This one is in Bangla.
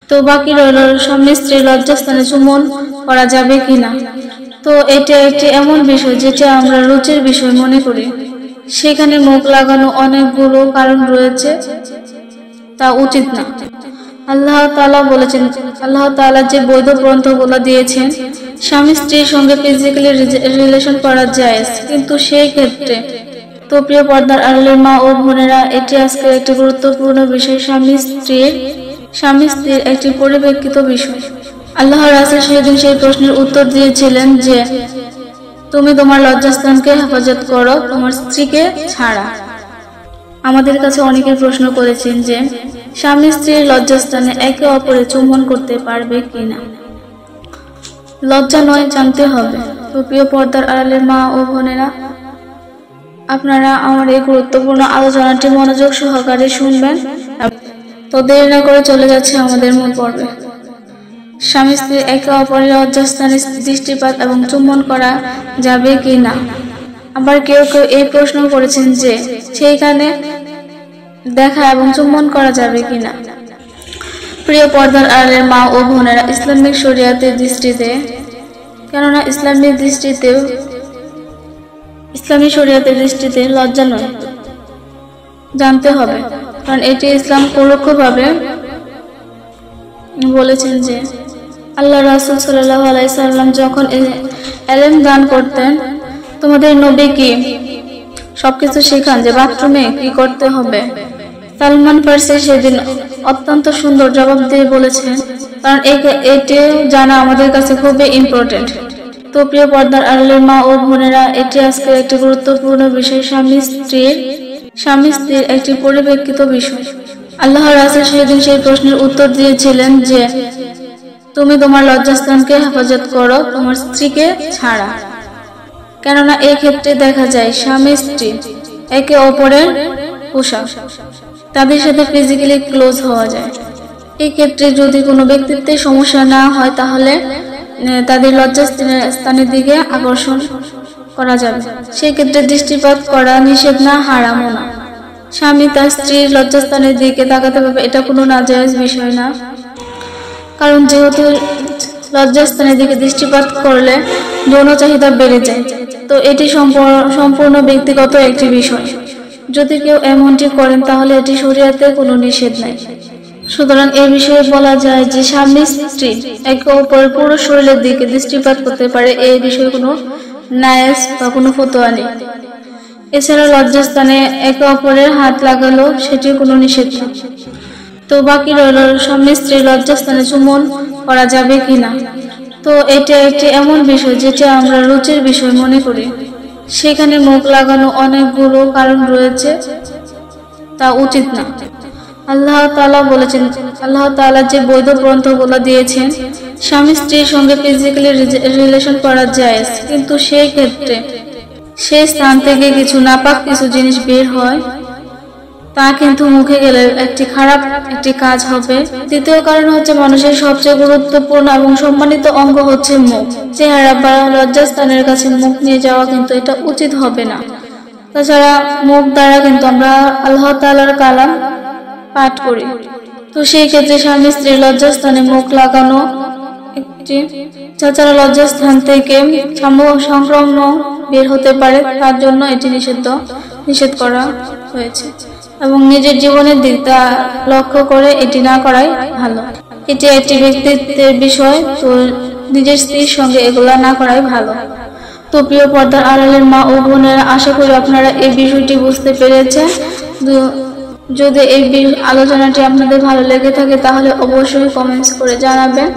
তো বাকি রইল স্বামী স্ত্রীর লজ্জাস্থানে চুম্বন করা যাবে কিনা। তো এটা একটি এমন বিষয় যেটা আমরা রুচির বিষয় মনে করি, সেখানে মুখ লাগানো অনেকগুলো কারণ রয়েছে, তা উচিত না। আল্লাহ তাআলা বলেছেন, আল্লাহ তাআলা যে বৈধ গ্রন্থগুলো দিয়েছেন, স্বামী স্ত্রীর সঙ্গে ফিজিক্যালি রিলেশন করা যায়, কিন্তু সেই ক্ষেত্রে তো প্রিয় পর্দার আড়ালের মা ও বোনেরা, এটি আজকের একটি গুরুত্বপূর্ণ বিষয়, স্বামী স্ত্রীর একটি পরিপ্রেক্ষিত বিষয়। আল্লাহ রাসূল সেদিন সেই প্রশ্নের উত্তর দিয়েছিলেন যে, তুমি তোমার লজ্জাস্থানকে হেফাজত করো, তোমার স্ত্রীকে ছাড়া। আমাদের কাছে অনেকে প্রশ্ন করেছেন যে স্বামী স্ত্রীর লজ্জাস্থানে একে অপরে চুম্বন করতে পারবে কিনা। লজ্জা নয়, জানতে হবে। তো প্রিয় পর্দার আড়ালের মা ও বোনেরা, আপনারা আমার এই গুরুত্বপূর্ণ আলোচনাটি মনোযোগ সহকারে শুনবেন। তো দেরি না করে চলে যাচ্ছে আমাদের মূল পর্বে। স্বামী স্ত্রী একে অপরের লজ্জাস্থানে দৃষ্টিপাত এবং চুম্বন করা যাবে কি না। আবার কেউ কেউ এই প্রশ্ন করেছেন যে সেইখানে দেখা এবং চুম্বন করা যাবে কিনা। প্রিয় পর্দার আড়ালের মা ও বোনেরা, ইসলামিক শরিয়াতের দৃষ্টিতে, কেননা ইসলামী শরিয়াতের দৃষ্টিতে লজ্জা নয়, জানতে হবে, কারণ এটি ইসলাম পরোক্ষভাবে বলেছেন যে আল্লাহ রাসূল সাল্লাল্লাহু আলাইহি সাল্লাম যখন ইলম দান করতেন, তোমাদের নবী কি সবকিছু শেখান যে বাথরুমে কি করতে হবে। সালমান ফার্সি সেদিন অত্যন্ত সুন্দর জবাব দিয়ে বলেছেন, কারণ এটি জানা আমাদের কাছে খুবই ইম্পর্টেন্ট। তো প্রিয় পর্দার আড়ালের মা ও বোনেরা, এটি আজকের একটি গুরুত্বপূর্ণ বিষয়, স্বামী স্ত্রীর একটি পরিপ্রেক্ষিত বিষয়। আল্লাহ রাসূল সেদিন সেই প্রশ্নের উত্তর দিয়েছিলেন যে, তুমি তোমার লজ্জাস্থানকে হেফাজত করো, তোমার স্ত্রীকে ছাড়া। কেননা এই ক্ষেত্রে দেখা যায় স্বামী স্ত্রী একে অপরের পোশাক, তাদের সাথে ফিজিক্যালি ক্লোজ হওয়া যায়। এই ক্ষেত্রে যদি কোনো ব্যক্তিত্বের সমস্যা না হয়, তাহলে তাদের লজ্জাস্থানের দিকে আকর্ষণ করা যাবে। সেই ক্ষেত্রে দৃষ্টিপাত করা নিষেধ না, হারামও না। স্বামী তার স্ত্রীর লজ্জাস্থানের দিকে তাকাতে পারবে, এটা কোনো নাজায়েজ বিষয় না। কারণ যেহেতু লজ্জাস্থানের দিকে দৃষ্টিপাত করলে যৌন চাহিদা বেড়ে যায়, তো এটি সম্পূর্ণ ব্যক্তিগত একটি বিষয়। যদি কেউ এমনটি করেন, তাহলে এটি শরীয়তে কোনো নিষেধ নাই। সুতরাং এই বিষয়ে বলা যায় যে স্বামী স্ত্রী একে অপরের পুরো শরীরের দিকে দৃষ্টিপাত করতে পারে, এই বিষয়ে কোনো নায়েজ বা কোনো ফতোয়া নেই। এছাড়া লজ্জাস্থানে একে অপরের হাত লাগালো, সেটি কোনো নিষেধ নেই। তো বাকি রইল স্বামী স্ত্রীর লজ্জাস্থানে চুম্বন করা যাবে কিনা। তো এটা একটি এমন বিষয় যেটা আমরা রুচির বিষয় মনে করি, সেখানে মুখ লাগানো অনেকগুলো কারণ রয়েছে, তা উচিত না। আল্লাহ তাআলা বলেছেন, আল্লাহ তাআলা যে বৈধ গ্রন্থগুলো দিয়েছেন, স্বামী স্ত্রীর সঙ্গে ফিজিক্যালি রিলেশন করা যায়, কিন্তু সেই ক্ষেত্রে সেই স্থান থেকে কিছু নাপাক কিছু জিনিস বের হয়, তা কিন্তু মুখে গেলে খারাপ একটি কাজ হবে। দ্বিতীয় কারণ হচ্ছে, মানুষের সবচেয়ে গুরুত্বপূর্ণ এবং সম্মানিত অঙ্গ হচ্ছে মুখ। চেহারা বা লজ্জাস্থানের কাছে মুখ নিয়ে যাওয়া কিন্তু এটা উচিত হবে না। তাছাড়া মুখ দ্বারা কিন্তু আমরা আল্লাহ তাআলার কালাম পাঠ করি। তো সেই ক্ষেত্রে স্বামী স্ত্রীর লজ্জাস্থানে মুখ লাগানো একটি, তাছাড়া লজ্জাস্থান থেকে সংক্রমণ বের হতে পারে, তার জন্য এটি নিষেধ করা হয়েছে। এবং নিজের জীবনের দিকটা লক্ষ্য করে এটি না করাই ভালো। এটি একটি ব্যক্তিত্বের বিষয়, তো নিজের স্ত্রীর সঙ্গে এগুলা না করাই ভালো। তো প্রিয় পর্দার আড়ালের মা ও বোনেরা, আশা করি আপনারা এই বিষয়টি বুঝতে পেরেছেন। যদি এই আলোচনাটি আপনাদের ভালো লেগে থাকে, তাহলে অবশ্যই কমেন্টস করে জানাবেন।